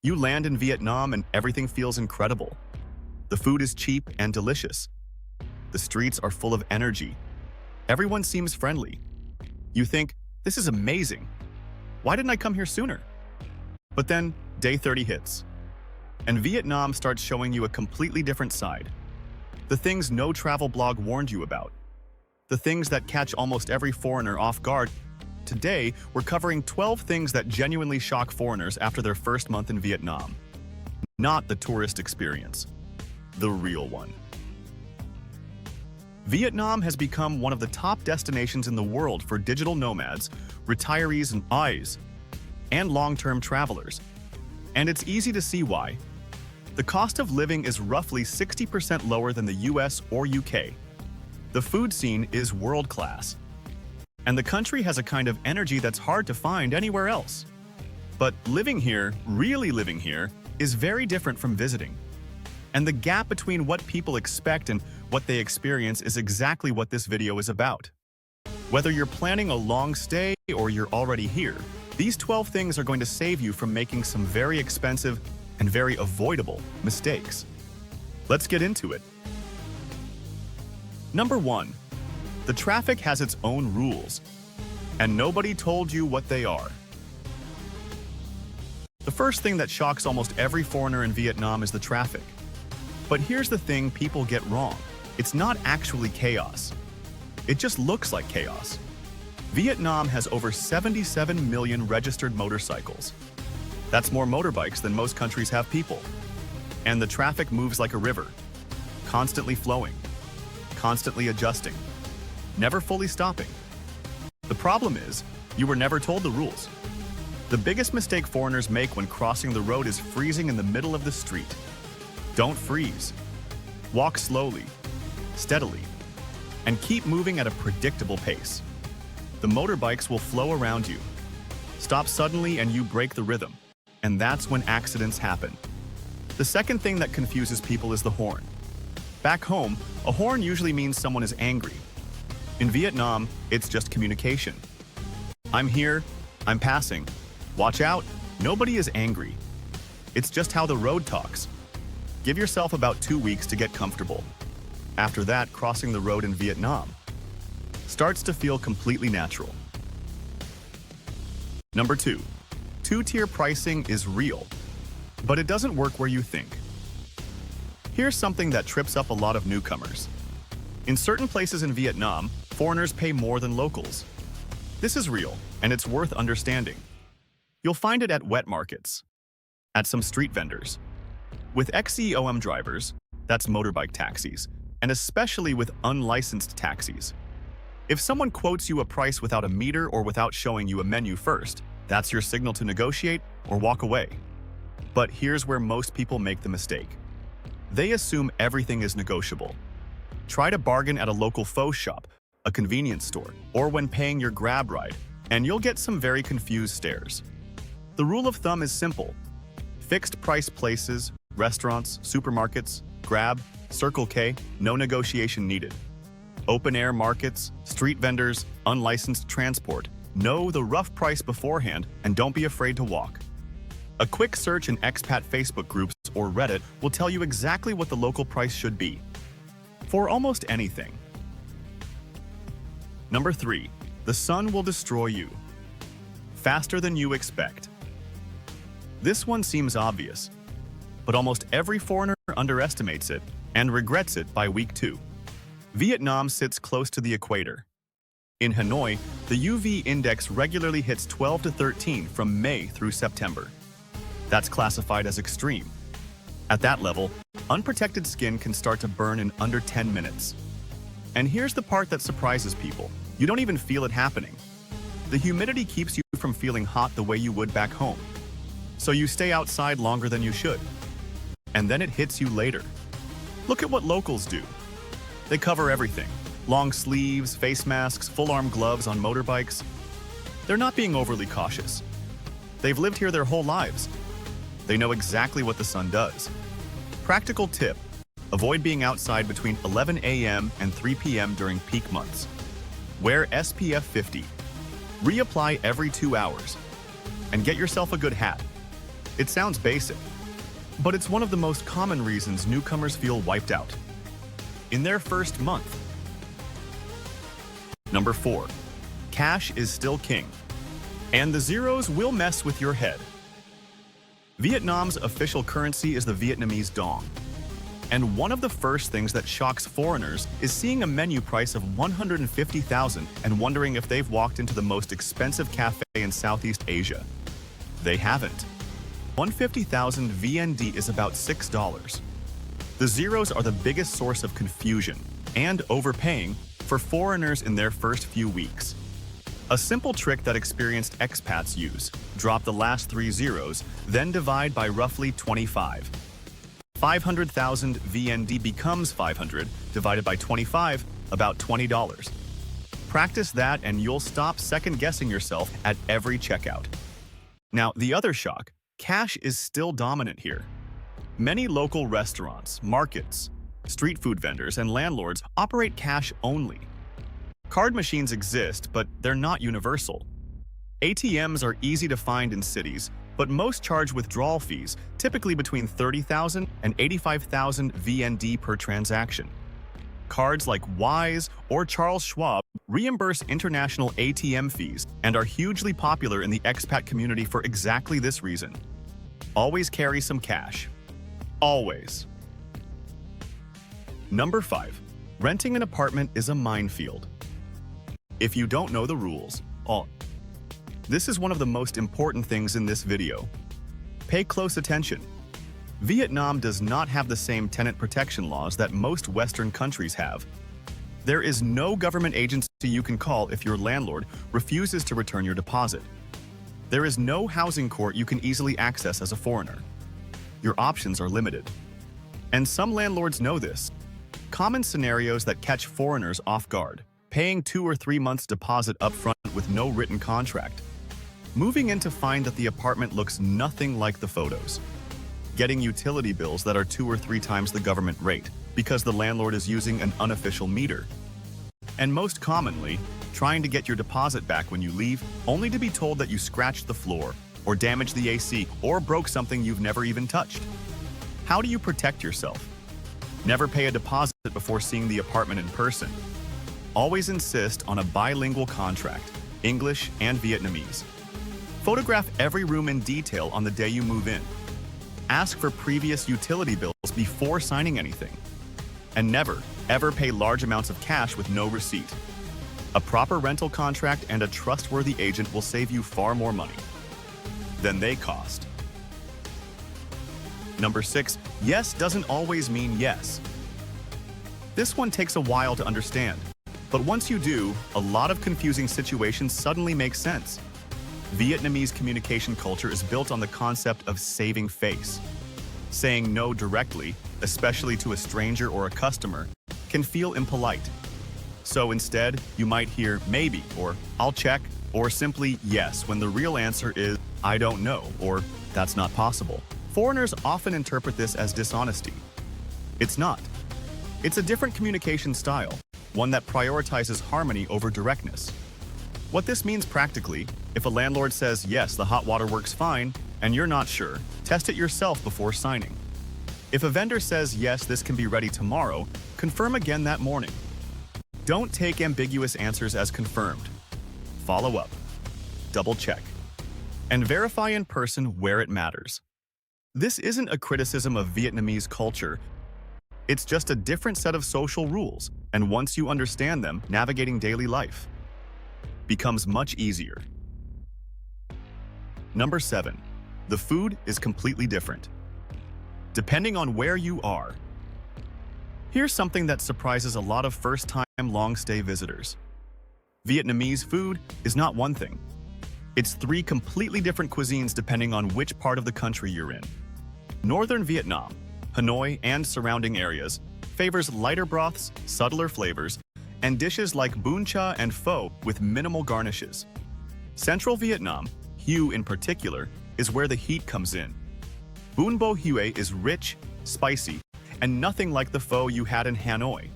You land in Vietnam and everything feels incredible. The food is cheap and delicious. The streets are full of energy. Everyone seems friendly. You think, this is amazing. Why didn't I come here sooner? But then, day 30 hits. And Vietnam starts showing you a completely different side. The things no travel blog warned you about. The things that catch almost every foreigner off guard. Today, we're covering 12 things that genuinely shock foreigners after their first month in Vietnam. Not the tourist experience. The real one. Vietnam has become one of the top destinations in the world for digital nomads, retirees and eyes, and long-term travelers. And it's easy to see why. The cost of living is roughly 60% lower than the US or UK. The food scene is world-class. And the country has a kind of energy that's hard to find anywhere else. But living here, really living here, is very different from visiting. And the gap between what people expect and what they experience is exactly what this video is about. Whether you're planning a long stay or you're already here, these 12 things are going to save you from making some very expensive and very avoidable mistakes. Let's get into it. Number 1. The traffic has its own rules, and nobody told you what they are. The first thing that shocks almost every foreigner in Vietnam is the traffic. But here's the thing people get wrong. It's not actually chaos. It just looks like chaos. Vietnam has over 77 million registered motorcycles. That's more motorbikes than most countries have people. And the traffic moves like a river, constantly flowing, constantly adjusting, never fully stopping. The problem is, you were never told the rules. The biggest mistake foreigners make when crossing the road is freezing in the middle of the street. Don't freeze. Walk slowly, steadily, and keep moving at a predictable pace. The motorbikes will flow around you. Stop suddenly and you break the rhythm, and that's when accidents happen. The second thing that confuses people is the horn. Back home, a horn usually means someone is angry. In Vietnam, it's just communication. I'm here, I'm passing. Watch out, nobody is angry. It's just how the road talks. Give yourself about 2 weeks to get comfortable. After that, crossing the road in Vietnam starts to feel completely natural. Number 2. Two-tier pricing is real, but it doesn't work where you think. Here's something that trips up a lot of newcomers. In certain places in Vietnam, foreigners pay more than locals. This is real, and it's worth understanding. You'll find it at wet markets, at some street vendors, with XCOM drivers, that's motorbike taxis, and especially with unlicensed taxis. If someone quotes you a price without a meter or without showing you a menu first, that's your signal to negotiate or walk away. But here's where most people make the mistake. They assume everything is negotiable. Try to bargain at a local faux shop, a convenience store, or when paying your Grab ride, and you'll get some very confused stares. The rule of thumb is simple. Fixed price places, restaurants, supermarkets, Grab, Circle K, no negotiation needed. Open air markets, street vendors, unlicensed transport. Know the rough price beforehand and don't be afraid to walk. A quick search in expat Facebook groups or Reddit will tell you exactly what the local price should be for almost anything. Number 3. The sun will destroy you faster than you expect. This one seems obvious, but almost every foreigner underestimates it and regrets it by week 2. Vietnam sits close to the equator. In Hanoi, the UV index regularly hits 12 to 13 from May through September. That's classified as extreme. At that level, unprotected skin can start to burn in under 10 minutes. And here's the part that surprises people. You don't even feel it happening. The humidity keeps you from feeling hot the way you would back home. So you stay outside longer than you should. And then it hits you later. Look at what locals do. They cover everything. Long sleeves, face masks, full-arm gloves on motorbikes. They're not being overly cautious. They've lived here their whole lives. They know exactly what the sun does. Practical tip: avoid being outside between 11 a.m. and 3 p.m. during peak months. Wear SPF 50. Reapply every 2 hours. And get yourself a good hat. It sounds basic, but it's one of the most common reasons newcomers feel wiped out in their first month. Number 4. Cash is still king, and the zeros will mess with your head. Vietnam's official currency is the Vietnamese dong. And one of the first things that shocks foreigners is seeing a menu price of 150,000 and wondering if they've walked into the most expensive cafe in Southeast Asia. They haven't. 150,000 VND is about $6. The zeros are the biggest source of confusion and overpaying for foreigners in their first few weeks. A simple trick that experienced expats use: drop the last 3 zeros, then divide by roughly 25. 500,000 VND becomes 500 divided by 25, about $20. Practice that and you'll stop second-guessing yourself at every checkout. Now, the other shock: cash is still dominant here. Many local restaurants, markets, street food vendors, and landlords operate cash only. Card machines exist, but they're not universal. ATMs are easy to find in cities, but most charge withdrawal fees, typically between 30,000 and 85,000 VND per transaction. Cards like Wise or Charles Schwab reimburse international ATM fees and are hugely popular in the expat community for exactly this reason. Always carry some cash. Always. Number 5. Renting an apartment is a minefield. If you don't know the rules, this is one of the most important things in this video. Pay close attention. Vietnam does not have the same tenant protection laws that most Western countries have. There is no government agency you can call if your landlord refuses to return your deposit. There is no housing court you can easily access as a foreigner. Your options are limited. And some landlords know this. Common scenarios that catch foreigners off guard: paying 2 or 3 months deposit upfront with no written contract. Moving in to find that the apartment looks nothing like the photos. Getting utility bills that are 2 or 3 times the government rate because the landlord is using an unofficial meter. And most commonly, trying to get your deposit back when you leave, only to be told that you scratched the floor, or damaged the AC, or broke something you've never even touched. How do you protect yourself? Never pay a deposit before seeing the apartment in person. Always insist on a bilingual contract, English and Vietnamese. Photograph every room in detail on the day you move in. Ask for previous utility bills before signing anything. And never, ever pay large amounts of cash with no receipt. A proper rental contract and a trustworthy agent will save you far more money than they cost. Number 6, yes doesn't always mean yes. This one takes a while to understand, but once you do, a lot of confusing situations suddenly make sense. Vietnamese communication culture is built on the concept of saving face. Saying no directly, especially to a stranger or a customer, can feel impolite. So instead, you might hear maybe, or I'll check, or simply yes when the real answer is I don't know, or that's not possible. Foreigners often interpret this as dishonesty. It's not. It's a different communication style, one that prioritizes harmony over directness. What this means practically: if a landlord says yes, the hot water works fine, and you're not sure, test it yourself before signing. If a vendor says yes, this can be ready tomorrow, confirm again that morning. Don't take ambiguous answers as confirmed. Follow up, double check, and verify in person where it matters. This isn't a criticism of Vietnamese culture. It's just a different set of social rules, and once you understand them, navigating daily life becomes much easier. Number 7. The food is completely different, depending on where you are. Here's something that surprises a lot of first-time long-stay visitors. Vietnamese food is not one thing. It's 3 completely different cuisines depending on which part of the country you're in. Northern Vietnam, Hanoi and surrounding areas, favors lighter broths, subtler flavors, and dishes like bún cha and pho with minimal garnishes. Central Vietnam, Hue in particular, is where the heat comes in. Bún bo Hue is rich, spicy, and nothing like the pho you had in Hanoi.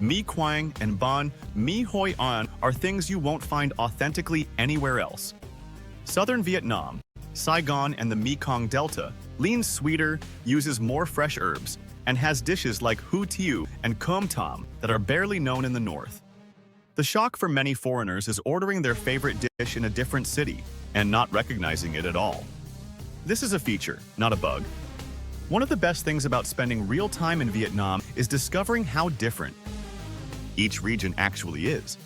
Mi Quang and Banh Mi Hoi An are things you won't find authentically anywhere else. Southern Vietnam, Saigon and the Mekong Delta, leans sweeter, uses more fresh herbs, and has dishes like hủ tiếu and cơm tôm that are barely known in the north. The shock for many foreigners is ordering their favorite dish in a different city and not recognizing it at all. This is a feature, not a bug. One of the best things about spending real time in Vietnam is discovering how different each region actually is.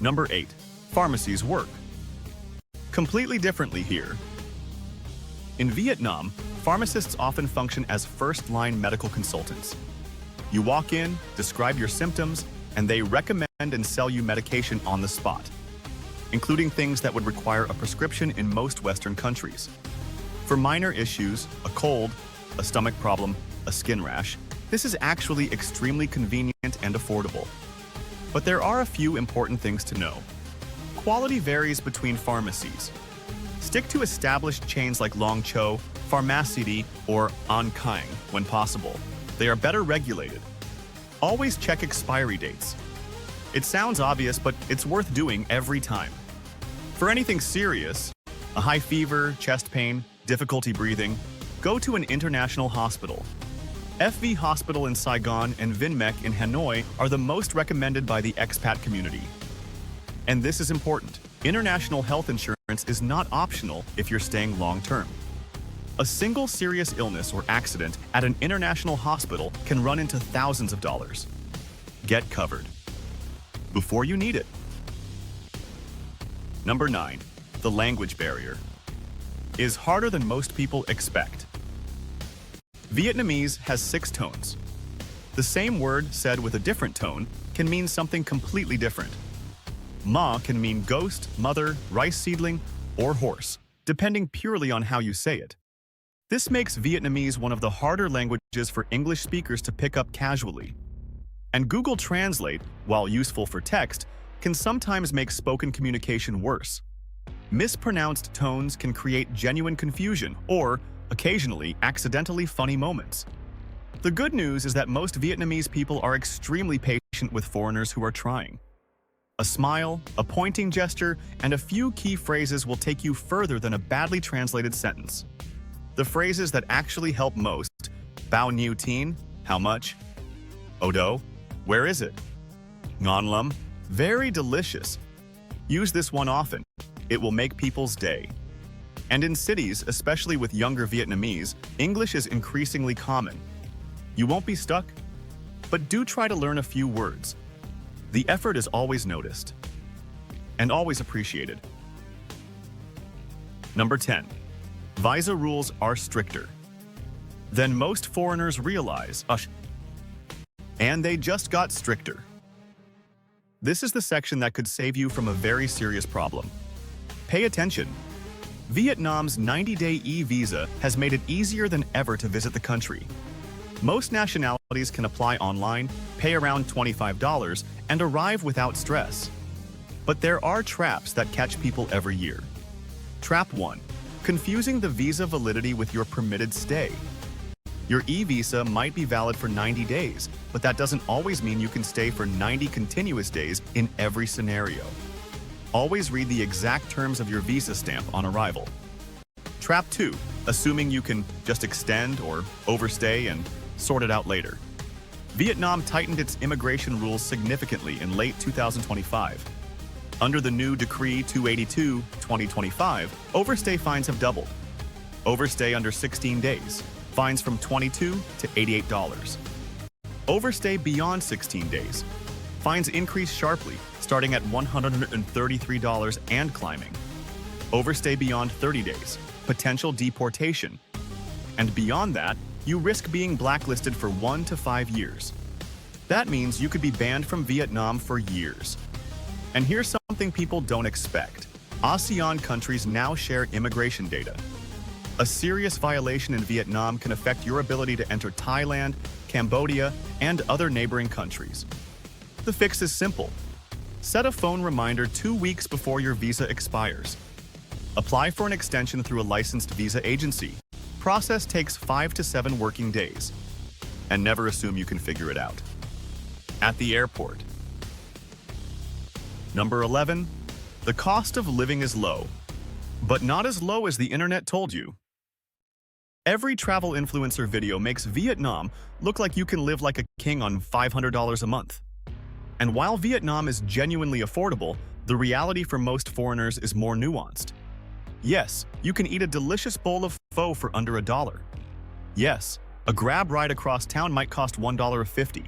Number 8. Pharmacies work completely differently here. In Vietnam, pharmacists often function as first-line medical consultants. You walk in, describe your symptoms, and they recommend and sell you medication on the spot, including things that would require a prescription in most Western countries. For minor issues, a cold, a stomach problem, a skin rash, this is actually extremely convenient and affordable. But there are a few important things to know. Quality varies between pharmacies. Stick to established chains like Long Châu, Pharmacies, or An Khang when possible. They are better regulated. Always check expiry dates. It sounds obvious, but it's worth doing every time. For anything serious, a high fever, chest pain, difficulty breathing, go to an international hospital. FV Hospital in Saigon and Vinmec in Hanoi are the most recommended by the expat community. And this is important. International health insurance is not optional if you're staying long-term. A single serious illness or accident at an international hospital can run into thousands of dollars. Get covered before you need it. Number 9. The language barrier is harder than most people expect. Vietnamese has 6 tones. The same word said with a different tone can mean something completely different. Ma can mean ghost, mother, rice seedling, or horse, depending purely on how you say it. This makes Vietnamese one of the harder languages for English speakers to pick up casually. And Google Translate, while useful for text, can sometimes make spoken communication worse. Mispronounced tones can create genuine confusion or, occasionally, accidentally funny moments. The good news is that most Vietnamese people are extremely patient with foreigners who are trying. A smile, a pointing gesture, and a few key phrases will take you further than a badly translated sentence. The phrases that actually help most: bao nhiêu tiền, how much? Odo, where is it? Ngon lắm, very delicious. Use this one often. It will make people's day. And in cities, especially with younger Vietnamese, English is increasingly common. You won't be stuck, but do try to learn a few words. The effort is always noticed and always appreciated. Number 10. Visa rules are stricter than most foreigners realize, and they just got stricter. This is the section that could save you from a very serious problem. Pay attention. Vietnam's 90-day e-visa has made it easier than ever to visit the country. Most nationalities can apply online, pay around $25, and arrive without stress. But there are traps that catch people every year. Trap 1. Confusing the visa validity with your permitted stay. Your e-visa might be valid for 90 days, but that doesn't always mean you can stay for 90 continuous days in every scenario. Always read the exact terms of your visa stamp on arrival. Trap 2. Assuming you can just extend or overstay and sort it out later. Vietnam tightened its immigration rules significantly in late 2025. Under the new Decree 282/2025, overstay fines have doubled. Overstay under 16 days, fines from $22 to $88. Overstay beyond 16 days, fines increase sharply, starting at $133 and climbing. Overstay beyond 30 days, potential deportation. And beyond that, you risk being blacklisted for 1 to 5 years. That means you could be banned from Vietnam for years. And here's something people don't expect. ASEAN countries now share immigration data. A serious violation in Vietnam can affect your ability to enter Thailand, Cambodia, and other neighboring countries. The fix is simple. Set a phone reminder 2 weeks before your visa expires. Apply for an extension through a licensed visa agency. Process takes 5 to 7 working days. And never assume you can figure it out. At the airport. Number 11. The cost of living is low, but not as low as the internet told you. Every travel influencer video makes Vietnam look like you can live like a king on $500 a month. And while Vietnam is genuinely affordable, the reality for most foreigners is more nuanced. Yes, you can eat a delicious bowl of pho for under $1. Yes, a Grab ride across town might cost $1.50.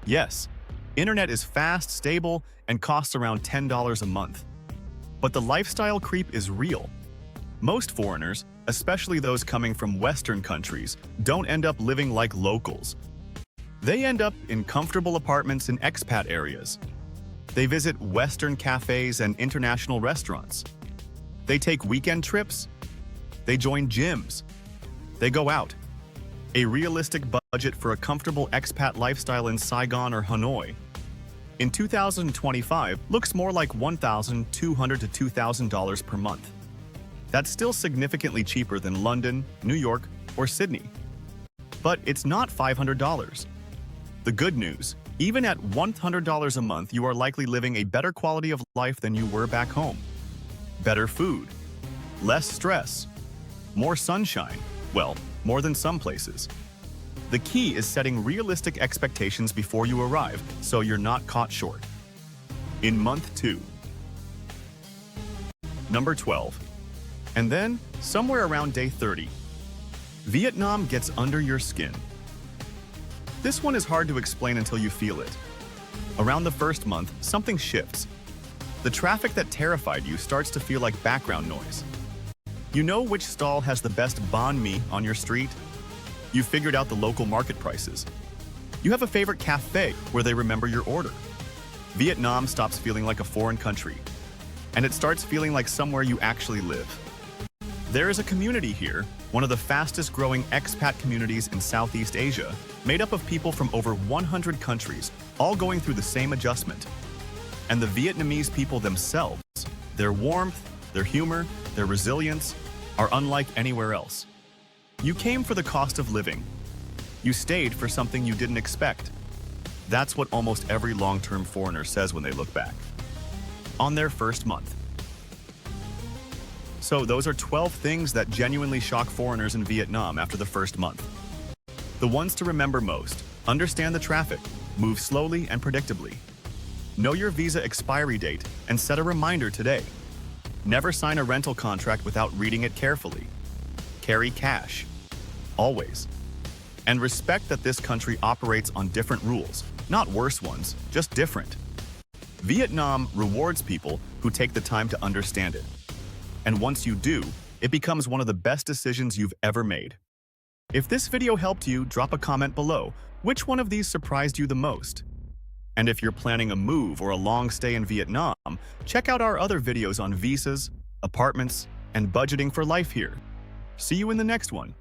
Yes, internet is fast, stable, and costs around $10 a month. But the lifestyle creep is real. Most foreigners, especially those coming from Western countries, don't end up living like locals. They end up in comfortable apartments in expat areas. They visit Western cafes and international restaurants. They take weekend trips. They join gyms. They go out. A realistic budget for a comfortable expat lifestyle in Saigon or Hanoi in 2025 looks more like $1,200 to $2,000 per month. That's still significantly cheaper than London, New York, or Sydney. But it's not $500. The good news, even at $100 a month, you are likely living a better quality of life than you were back home. Better food, less stress, more sunshine, well, more than some places. The key is setting realistic expectations before you arrive, so you're not caught short. In month 2. Number 12. And then, somewhere around day 30, Vietnam gets under your skin. This one is hard to explain until you feel it. Around the first month, something shifts. The traffic that terrified you starts to feel like background noise. You know which stall has the best banh mi on your street? You figured out the local market prices. You have a favorite cafe where they remember your order. Vietnam stops feeling like a foreign country, and it starts feeling like somewhere you actually live. There is a community here, one of the fastest growing expat communities in Southeast Asia, made up of people from over 100 countries, all going through the same adjustment. And the Vietnamese people themselves, their warmth, their humor, their resilience, are unlike anywhere else. You came for the cost of living. You stayed for something you didn't expect. That's what almost every long-term foreigner says when they look back. On their first month. So those are 12 things that genuinely shock foreigners in Vietnam after the first month. The ones to remember most: understand the traffic, move slowly and predictably. Know your visa expiry date and set a reminder today. Never sign a rental contract without reading it carefully. Carry cash, always. And respect that this country operates on different rules, not worse ones, just different. Vietnam rewards people who take the time to understand it. And once you do, it becomes one of the best decisions you've ever made. If this video helped you, drop a comment below. Which one of these surprised you the most? And if you're planning a move or a long stay in Vietnam, check out our other videos on visas, apartments, and budgeting for life here. See you in the next one.